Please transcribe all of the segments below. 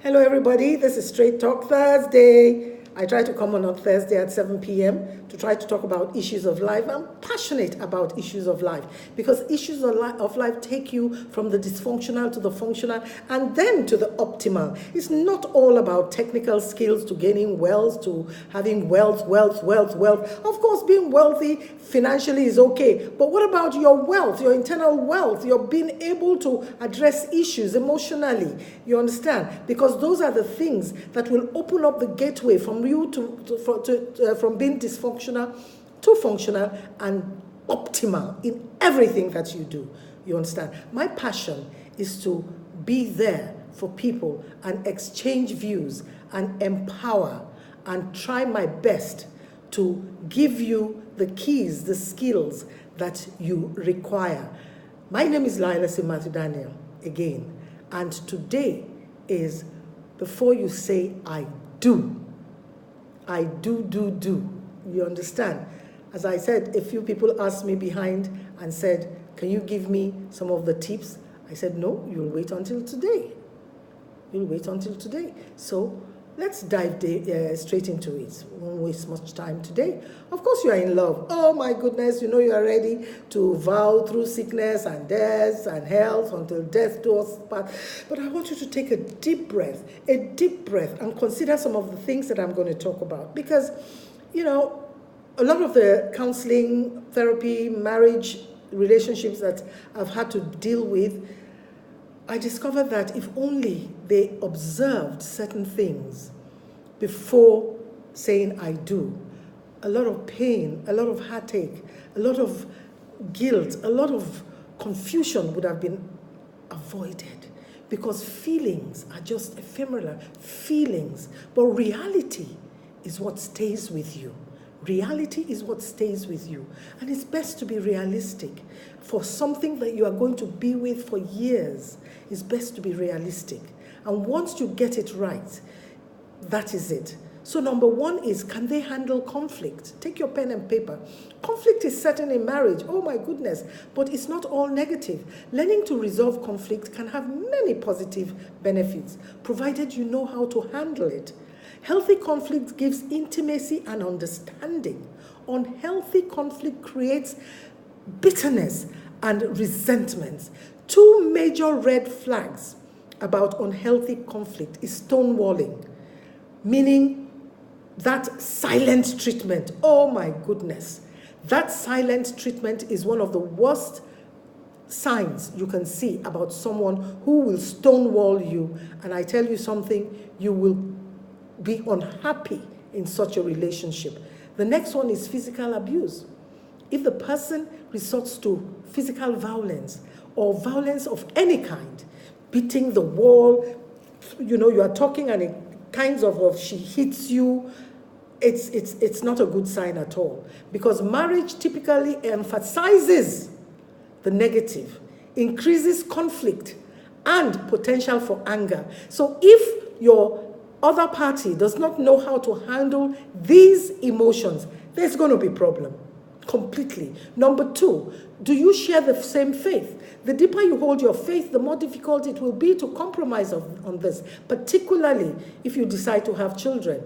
Hello, everybody. This is Straight Talk Thursday. I try to come on Thursday at 7 p.m. to try to talk about issues of life. I'm passionate about issues of life because issues of life take you from the dysfunctional to the functional and then to the optimal. It's not all about technical skills to gaining wealth, to having wealth. Of course, being wealthy financially is okay, but what about your wealth, your internal wealth, your being able to address issues emotionally? You understand? Because those are the things that will open up the gateway from you from being dysfunctional to functional and optimal in everything that you do. You understand? My passion is to be there for people and exchange views and empower and try my best to give you the keys, the skills that you require. My name is Laila Simatu Daniel again, and today is before you say I do. I do. You understand? As I said, a few people asked me behind and said, can you give me some of the tips? I said, no, you'll wait until today. You'll wait until today. So let's dive straight into it. We won't waste much time today. Of course, you are in love. Oh my goodness, you know you are ready to vow through sickness and death and health until death do us part. But I want you to take a deep breath, and consider some of the things that I'm going to talk about. Because, you know, a lot of the counseling, therapy, marriage, relationships that I've had to deal with, I discovered that if only they observed certain things before saying I do, a lot of pain, a lot of heartache, a lot of guilt, a lot of confusion would have been avoided, because feelings are just ephemeral feelings, but reality is what stays with you. Reality is what stays with you. And it's best to be realistic. For something that you are going to be with for years, it's best to be realistic. And once you get it right, that is it. So number one is, can they handle conflict? Take your pen and paper. Conflict is certain in marriage, oh my goodness, but it's not all negative. Learning to resolve conflict can have many positive benefits, provided you know how to handle it. Healthy conflict gives intimacy and understanding. Unhealthy conflict creates bitterness and resentment. Two major red flags about unhealthy conflict is stonewalling, meaning that silent treatment. Oh my goodness. That silent treatment is one of the worst signs you can see about someone who will stonewall you. And I tell you something, you will be unhappy in such a relationship. The next one is physical abuse. If the person resorts to physical violence or violence of any kind, beating the wall, you know, you are talking and it kinds of she hits you, it's not a good sign at all, because marriage typically emphasizes the negative, increases conflict and potential for anger. So if your other party does not know how to handle these emotions, there's going to be a problem completely. Number two, do you share the same faith? The deeper you hold your faith, the more difficult it will be to compromise on this, particularly if you decide to have children.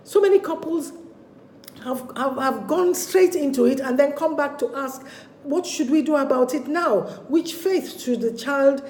So many couples have gone straight into it and then come back to ask, what should we do about it now? Which faith should the child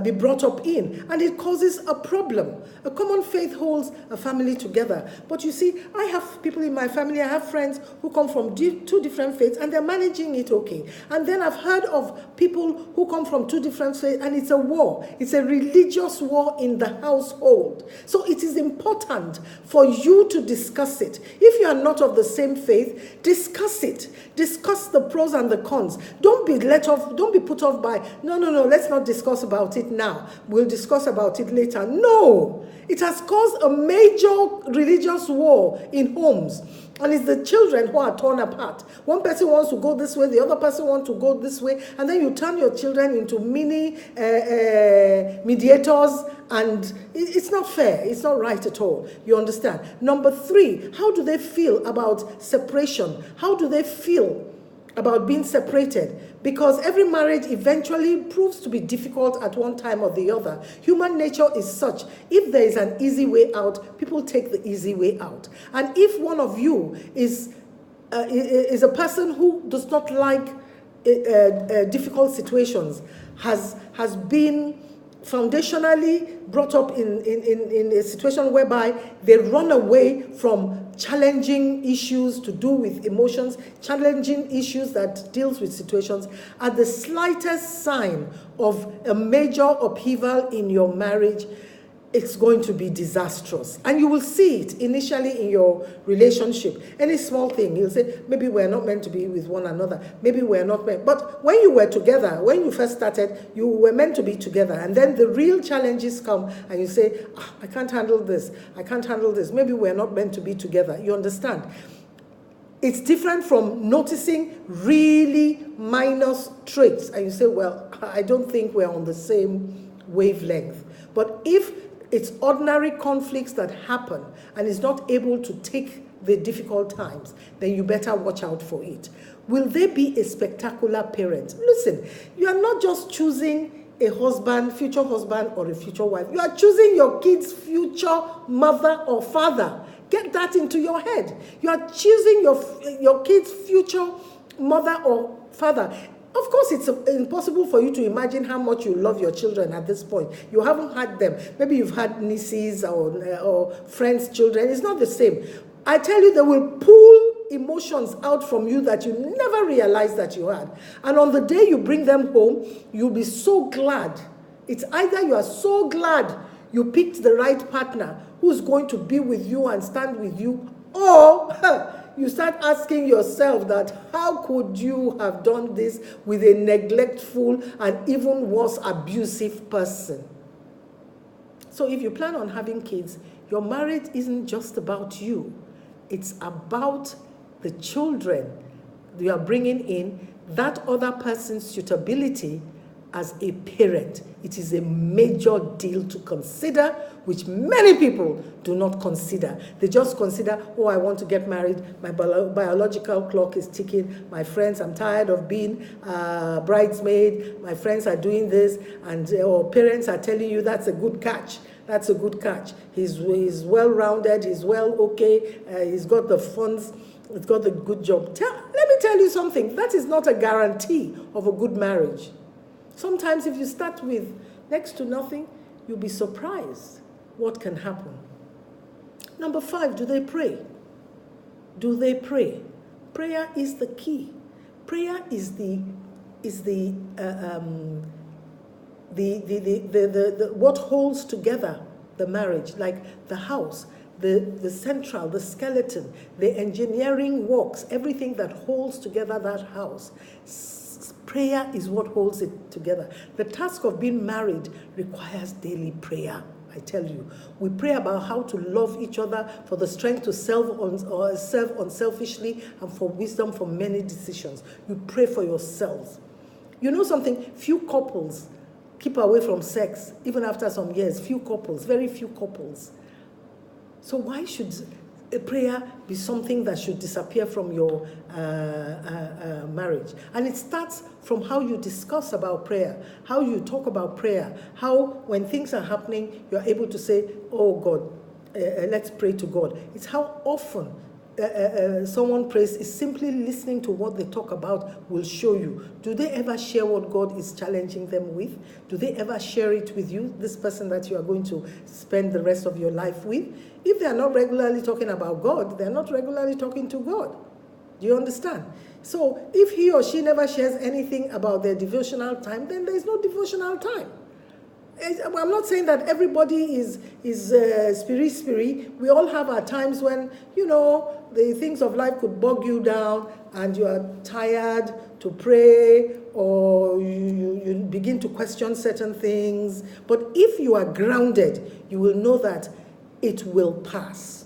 be brought up in? And it causes a problem. A common faith holds a family together. But you see, I have people in my family, I have friends who come from two different faiths and they're managing it okay. And then I've heard of people who come from two different faiths and it's a war. It's a religious war in the household. So it is important for you to discuss it. If you are not of the same faith, discuss it. Discuss the pros and the cons. Don't be put off by, no, let's not discuss about it now. We'll discuss about it later. No, it has caused a major religious war in homes. And it's the children who are torn apart. One person wants to go this way, the other person wants to go this way, and then you turn your children into mini mediators, and it's not fair. It's not right at all. You understand? Number three, how do they feel about separation? How do they feel about being separated, because every marriage eventually proves to be difficult at one time or the other. Human nature is such. If there is an easy way out, people take the easy way out. And if one of you is a person who does not like difficult situations, has been foundationally brought up in a situation whereby they run away from challenging issues to do with emotions, challenging issues that deals with situations, at the slightest sign of a major upheaval in your marriage, it's going to be disastrous. And you will see it initially in your relationship. Any small thing, you'll say, maybe we're not meant to be with one another. Maybe we're not meant. But when you were together, when you first started, you were meant to be together. And then the real challenges come and you say, I can't handle this. I can't handle this. Maybe we're not meant to be together. You understand? It's different from noticing really minor traits. And you say, well, I don't think we're on the same wavelength. But if it's ordinary conflicts that happen and is not able to take the difficult times, then you better watch out for it. Will they be a spectacular parent? Listen, you are not just choosing a husband, future husband, or a future wife. You are choosing your kid's future mother or father. Get that into your head. You are choosing your kid's future mother or father. Of course, it's impossible for you to imagine how much you love your children at this point. You haven't had them. Maybe you've had nieces or friends' children. It's not the same. I tell you, they will pull emotions out from you that you never realized that you had. And on the day you bring them home, you'll be so glad. It's either you are so glad you picked the right partner who's going to be with you and stand with you, or you start asking yourself that, how could you have done this with a neglectful and even worse, abusive person? So if you plan on having kids, your marriage isn't just about you. It's about the children you are bringing in, that other person's suitability as a parent. It is a major deal to consider, which many people do not consider. They just consider, oh, I want to get married, my biological clock is ticking, my friends, I'm tired of being bridesmaid, my friends are doing this, and or parents are telling you that's a good catch. That's a good catch. He's well-rounded, he's well okay, he's got the funds, he's got the good job. Let me tell you something, that is not a guarantee of a good marriage. Sometimes if you start with next to nothing, you'll be surprised what can happen. Number 5, do they pray? Do they pray? Prayer is the key. Prayer is what holds together the marriage, like the house, the central, the skeleton, the engineering works, everything that holds together that house. Prayer is what holds it together. The task of being married requires daily prayer, I tell you. We pray about how to love each other, for the strength to serve unselfishly, and for wisdom for many decisions. You pray for yourselves. You know something? Few couples keep away from sex, even after some years. Few couples, very few couples. So why should a prayer be something that should disappear from your marriage? And it starts from how you discuss about prayer, how you talk about prayer, how when things are happening, you're able to say, oh God, let's pray to God. It's how often someone prays is simply listening to what they talk about will show you. Do they ever share what God is challenging them with? Do they ever share it with you, this person that you are going to spend the rest of your life with? If they are not regularly talking about God, they are not regularly talking to God. Do you understand? So if he or she never shares anything about their devotional time, then there is no devotional time. I'm not saying that everybody is spirit. We all have our times when, the things of life could bog you down and you are tired to pray, or you begin to question certain things. But if you are grounded, you will know that it will pass.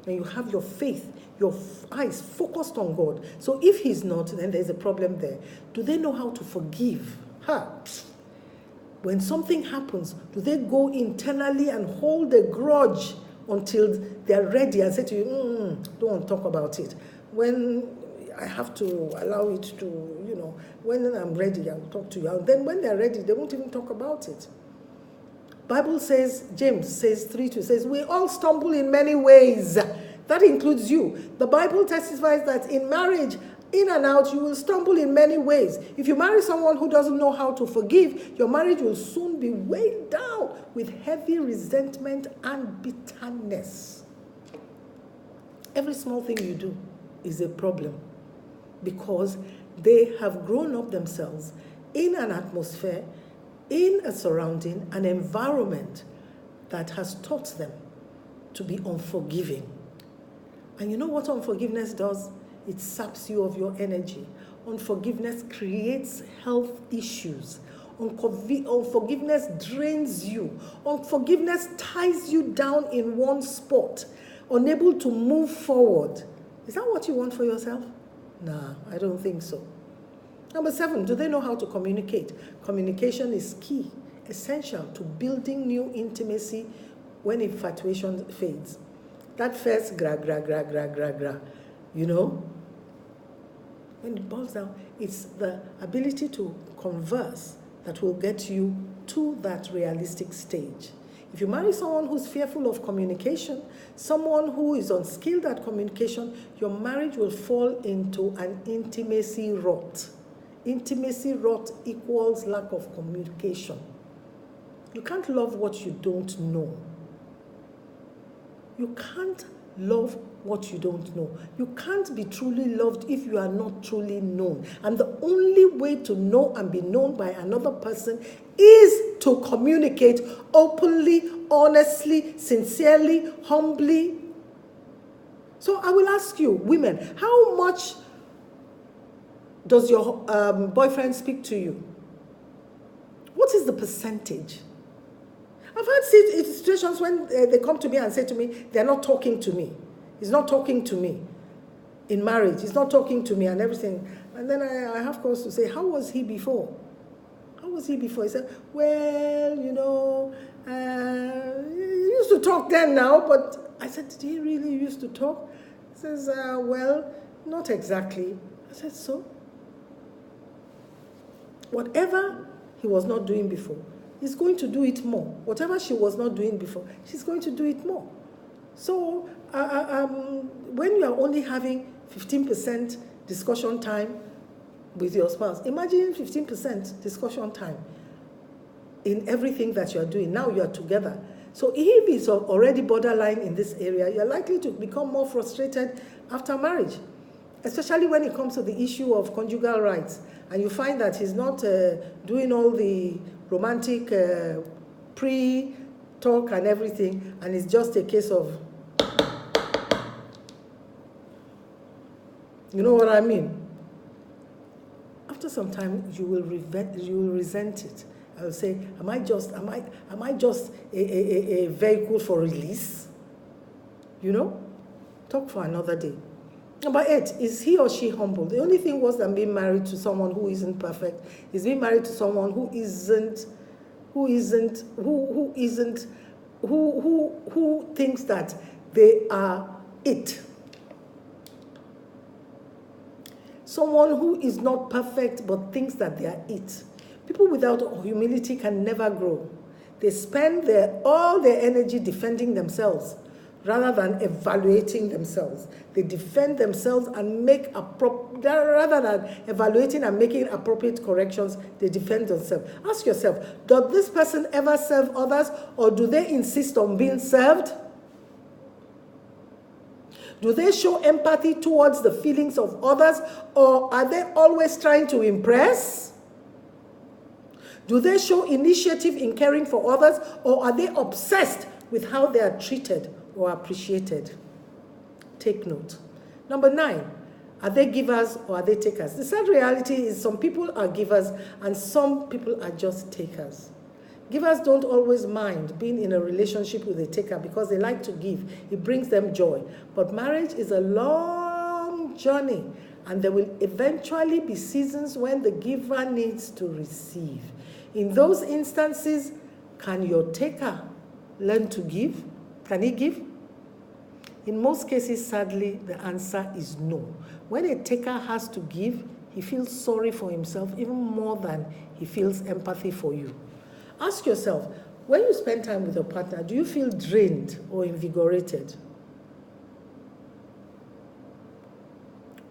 And you have your faith, your eyes focused on God. So if he's not, then there's a problem there. Do they know how to forgive? When something happens, do they go internally and hold a grudge until they're ready and say to you, don't talk about it? When I have to allow it to, when I'm ready, I'll talk to you. And then when they're ready, they won't even talk about it. Bible says, James says 3:2 says, we all stumble in many ways. That includes you. The Bible testifies that in marriage, in and out, you will stumble in many ways. If you marry someone who doesn't know how to forgive, your marriage will soon be weighed down with heavy resentment and bitterness. Every small thing you do is a problem because they have grown up themselves in an atmosphere, in a surrounding, an environment that has taught them to be unforgiving. And you know what unforgiveness does? It saps you of your energy. Unforgiveness creates health issues. Unforgiveness drains you. Unforgiveness ties you down in one spot, unable to move forward. Is that what you want for yourself? Nah, I don't think so. Number 7, do they know how to communicate? Communication is key, essential to building new intimacy when infatuation fades. That first gra, when it boils down, it's the ability to converse that will get you to that realistic stage. If you marry someone who's fearful of communication, someone who is unskilled at communication, your marriage will fall into an intimacy rot. Intimacy rot equals lack of communication. You can't love what you don't know. You can't love what you don't know. You can't be truly loved if you are not truly known. And the only way to know and be known by another person is to communicate openly, honestly, sincerely, humbly. So I will ask you, women, how much does your boyfriend speak to you? What is the percentage? I've had situations when they come to me and say to me, they're not talking to me. He's not talking to me. In marriage, he's not talking to me and everything. And then I have cause to say, how was he before? How was he before? He said, well, he used to talk then now, but I said, did he really used to talk? He says, well, not exactly. I said, so? Whatever he was not doing before, he's going to do it more. Whatever she was not doing before, she's going to do it more. So when you are only having 15% discussion time with your spouse, imagine 15% discussion time in everything that you are doing. Now you are together. So if it's already borderline in this area, you're likely to become more frustrated after marriage, especially when it comes to the issue of conjugal rights. And you find that he's not doing all the romantic pre-talk and everything, and it's just a case of, you know what I mean? After some time, you will resent it. I will say, am I just a vehicle for release? Talk for another day. Number 8, is he or she humble? The only thing worse than being married to someone who isn't perfect is being married to someone who thinks that they are it. Someone who is not perfect but thinks that they are it. People without humility can never grow. They spend all their energy defending themselves rather than evaluating themselves. They defend themselves and rather than evaluating and making appropriate corrections, they defend themselves. Ask yourself, does this person ever serve others, or do they insist on being served? Do they show empathy towards the feelings of others, or are they always trying to impress? Do they show initiative in caring for others, or are they obsessed with how they are treated or appreciated? Take note. Number 9, are they givers or are they takers? The sad reality is some people are givers and some people are just takers. Givers don't always mind being in a relationship with a taker because they like to give. It brings them joy. But marriage is a long journey, and there will eventually be seasons when the giver needs to receive. In those instances, can your taker learn to give? Can he give? In most cases, sadly, the answer is no. When a taker has to give, he feels sorry for himself even more than he feels empathy for you. Ask yourself, when you spend time with your partner, do you feel drained or invigorated?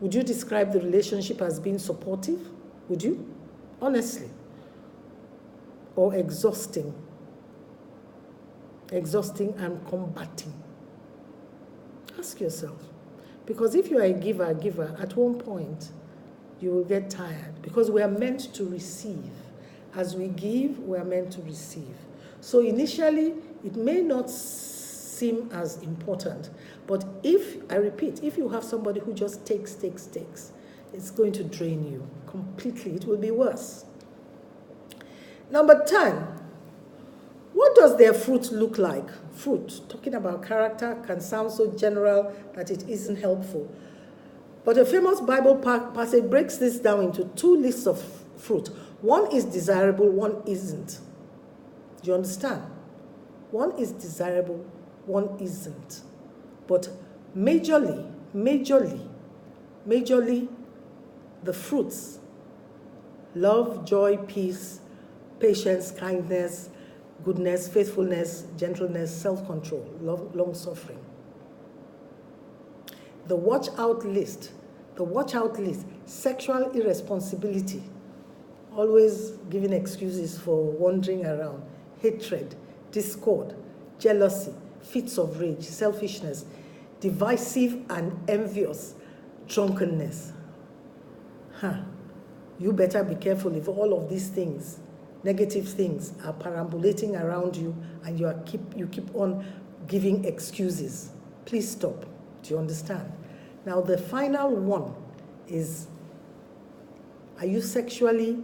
Would you describe the relationship as being supportive? Would you? Honestly. Or exhausting? Exhausting and combating. Ask yourself. Because if you are a giver, at one point, you will get tired. Because we are meant to receive. As we give, we are meant to receive. So initially, it may not seem as important. But I repeat, if you have somebody who just takes, it's going to drain you completely. It will be worse. Number 10, what does their fruit look like? Fruit, talking about character, can sound so general that it isn't helpful. But a famous Bible passage breaks this down into 2 lists of fruit. One is desirable, one isn't. Do you understand? One is desirable, one isn't. But majorly, the fruits, love, joy, peace, patience, kindness, goodness, faithfulness, gentleness, self-control, long-suffering. The watch out list, sexual irresponsibility, always giving excuses for wandering around, hatred, discord, jealousy, fits of rage, selfishness, divisive and envious, drunkenness. You better be careful if all of these things, negative things, are perambulating around you and you keep on giving excuses. Please stop. Do you understand? Now the final one is, are you sexually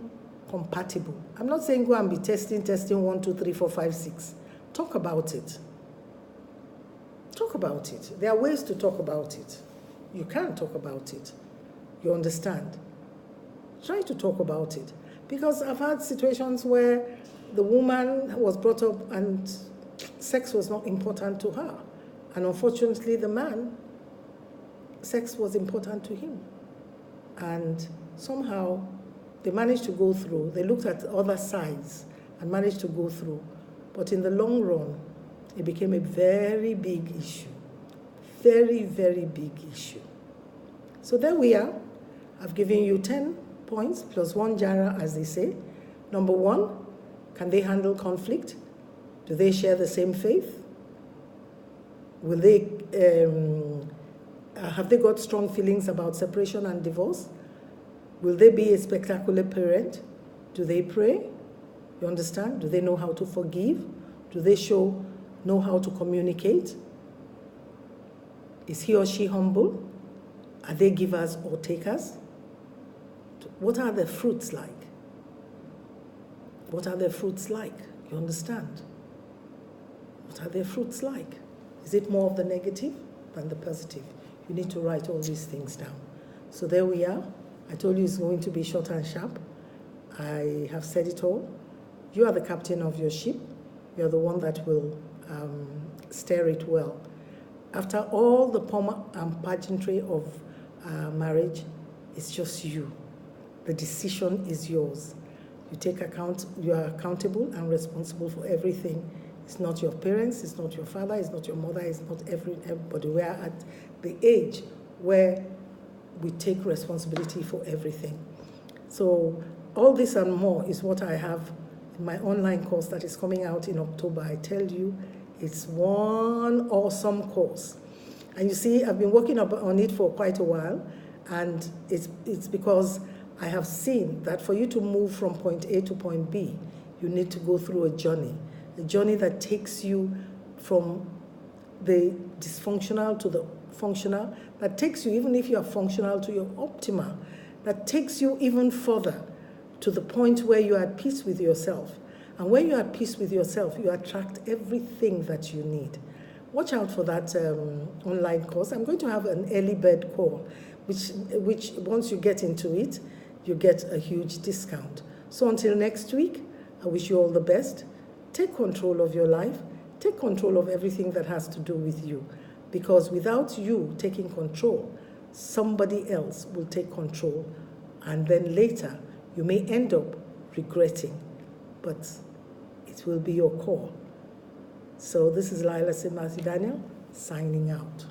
compatible? I'm not saying go and be testing 1, 2, 3, 4, 5, 6. Talk about it. Talk about it. There are ways to talk about it. You can talk about it. You understand? Try to talk about it. Because I've had situations where the woman was brought up and sex was not important to her. And unfortunately, the man, sex was important to him. And somehow, they managed to go through. They looked at other sides and managed to go through. But in the long run, it became a very big issue. Very, very big issue. So there we are. I've given you 10 points plus 1 jara, as they say. Number 1, can they handle conflict? Do they share the same faith? Will they, have they got strong feelings about separation and divorce? Will they be a spectacular parent? Do they pray? You understand? Do they know how to forgive? Do they know how to communicate? Is he or she humble? Are they givers or takers? What are their fruits like? What are their fruits like? You understand? What are their fruits like? Is it more of the negative than the positive? You need to write all these things down. So there we are. I told you it's going to be short and sharp. I have said it all. You are the captain of your ship. You're the one that will steer it well. After all the pomp and pageantry of marriage, it's just you. The decision is yours. You take account, you are accountable and responsible for everything. It's not your parents, it's not your father, it's not your mother, it's not everybody. We are at the age where we take responsibility for everything. So all this and more is what I have in my online course that is coming out in October. I tell you, it's one awesome course. And you see, I've been working on it for quite a while, and it's because I have seen that for you to move from point A to point B, you need to go through a journey that takes you from the dysfunctional to the functional, that takes you, even if you are functional, to your optimal, that takes you even further to the point where you are at peace with yourself. And when you are at peace with yourself, you attract everything that you need. Watch out for that online course. I'm going to have an early bird call, which once you get into it, you get a huge discount. So until next week, I wish you all the best. Take control of your life. Take control of everything that has to do with you. Because without you taking control, somebody else will take control. And then later, you may end up regretting. But it will be your call. So this is Lila Simasi Daniel, signing out.